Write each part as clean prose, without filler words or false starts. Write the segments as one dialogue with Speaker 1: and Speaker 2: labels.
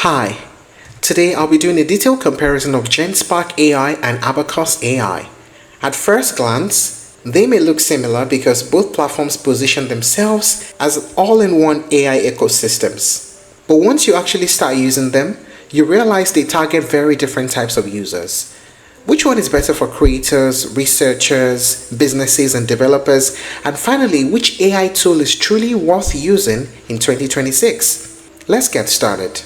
Speaker 1: Hi, today I'll be doing a detailed comparison of Genspark AI and Abacus AI. At first glance, they may look similar because both platforms position themselves as all-in-one AI ecosystems. But once you actually start using them, you realize they target very different types of users. Which one is better for creators, researchers, businesses, and developers? And finally, which AI tool is truly worth using in 2026? Let's get started.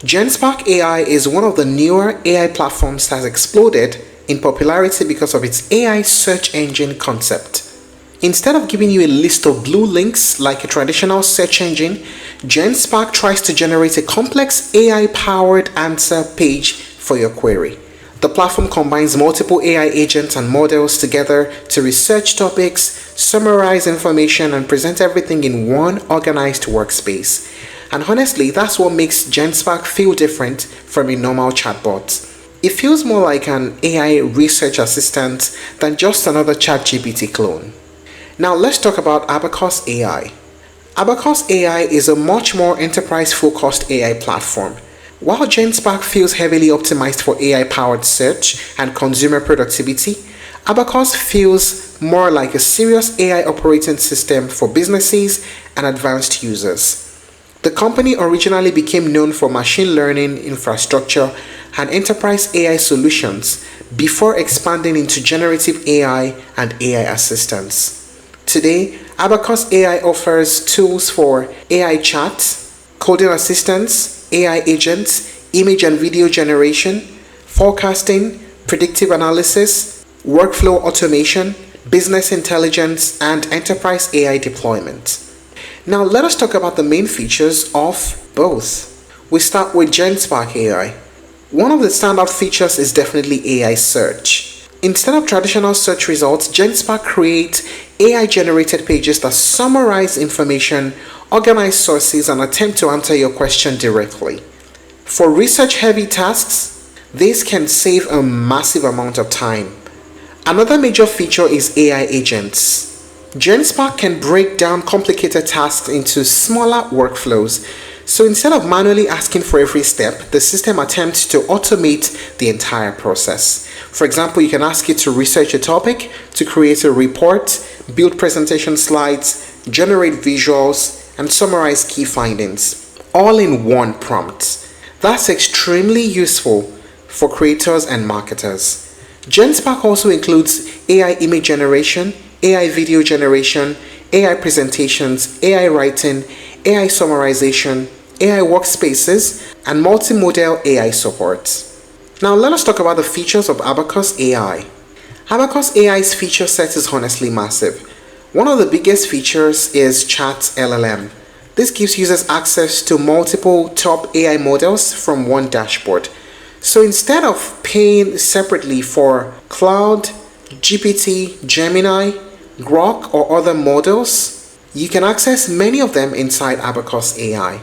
Speaker 1: Genspark AI is one of the newer AI platforms that has exploded in popularity because of its AI search engine concept. Instead of giving you a list of blue links like a traditional search engine, Genspark tries to generate a complex AI-powered answer page for your query. The platform combines multiple AI agents and models together to research topics, summarize information, and present everything in one organized workspace. And honestly, that's what makes Genspark feel different from a normal chatbot. It feels more like an AI research assistant than just another ChatGPT clone. Now let's talk about Abacus AI. Abacus AI is a much more enterprise-focused AI platform. While Genspark feels heavily optimized for AI-powered search and consumer productivity, Abacus feels more like a serious AI operating system for businesses and advanced users. The company originally became known for machine learning infrastructure and enterprise AI solutions before expanding into generative AI and AI assistants. Today, Abacus AI offers tools for AI chat, coding assistance, AI agents, image and video generation, forecasting, predictive analysis, workflow automation, business intelligence, and enterprise AI deployment. Now let us talk about the main features of both. We start with Genspark AI. One of the standout features is definitely AI search. Instead of traditional search results, Genspark creates AI-generated pages that summarize information, organize sources, and attempt to answer your question directly. For research-heavy tasks, this can save a massive amount of time. Another major feature is AI agents. Genspark can break down complicated tasks into smaller workflows, so instead of manually asking for every step, the system attempts to automate the entire process. For example, you can ask it to research a topic, to create a report, build presentation slides, generate visuals, and summarize key findings, all in one prompt. That's extremely useful for creators and marketers. Genspark also includes AI image generation, AI video generation, AI presentations, AI writing, AI summarization, AI workspaces, and multimodal AI support. Now let us talk about the features of Abacus AI. Abacus AI's feature set is honestly massive. One of the biggest features is Chat LLM. This gives users access to multiple top AI models from one dashboard. So instead of paying separately for Cloud, GPT, Gemini, Grok, or other models, you can access many of them inside Abacus AI.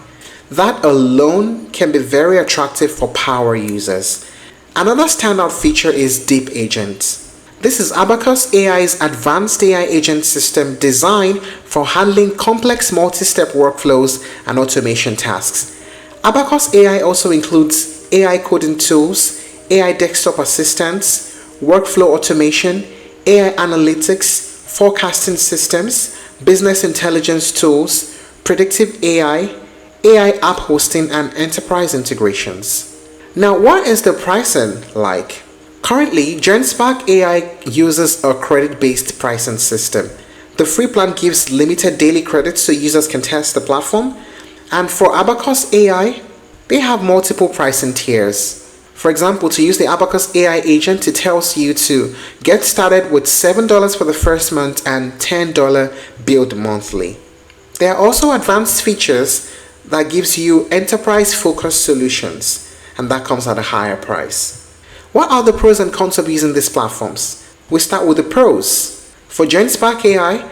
Speaker 1: That alone can be very attractive for power users. Another standout feature is Deep Agent. This is Abacus AI's advanced AI agent system designed for handling complex multi-step workflows and automation tasks. Abacus AI also includes AI coding tools, AI desktop assistants, workflow automation, AI analytics, forecasting systems, business intelligence tools, predictive AI, AI app hosting, and enterprise integrations. Now, what is the pricing like? Currently, Genspark AI uses a credit-based pricing system. The free plan gives limited daily credits so users can test the platform. And for Abacus AI, they have multiple pricing tiers. For example, to use the Abacus AI agent, it tells you to get started with $7 for the first month and $10 billed monthly. There are also advanced features that gives you enterprise-focused solutions, and that comes at a higher price. What are the pros and cons of using these platforms? We start with the pros. For Genspark AI,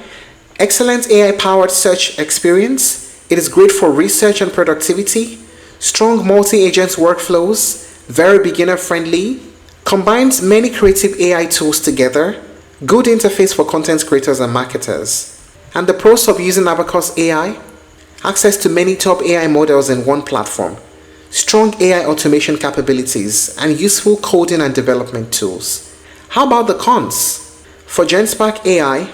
Speaker 1: excellent AI-powered search experience. It is great for research and productivity. Strong multi-agent workflows. Very beginner-friendly. Combines many creative AI tools together. Good interface for content creators and marketers. And the pros of using Abacus AI? Access to many top AI models in one platform. strong AI automation capabilities, and useful coding and development tools. How about the cons? For Genspark AI,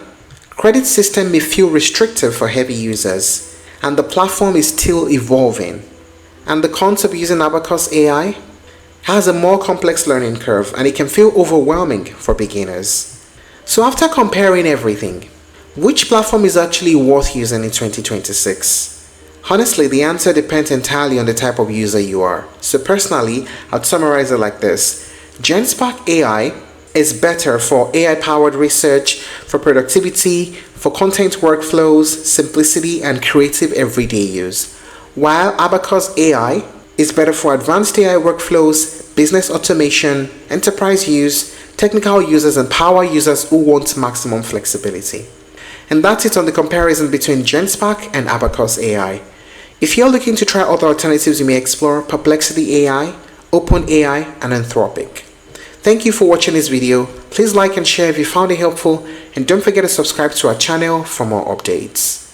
Speaker 1: credit system may feel restrictive for heavy users, and the platform is still evolving. And the cons of using Abacus AI has a more complex learning curve, and it can feel overwhelming for beginners. So after comparing everything, which platform is actually worth using in 2026? Honestly, the answer depends entirely on the type of user you are. So personally, I'd summarize it like this. Genspark AI is better for AI-powered research, for productivity, for content workflows, simplicity, and creative everyday use. While Abacus AI is better for advanced AI workflows, business automation, enterprise use, technical users, and power users who want maximum flexibility. And that's it on the comparison between Genspark and Abacus AI. If you're looking to try other alternatives, you may explore Perplexity AI, OpenAI, and Anthropic. Thank you for watching this video. Please like and share if you found it helpful, and don't forget to subscribe to our channel for more updates.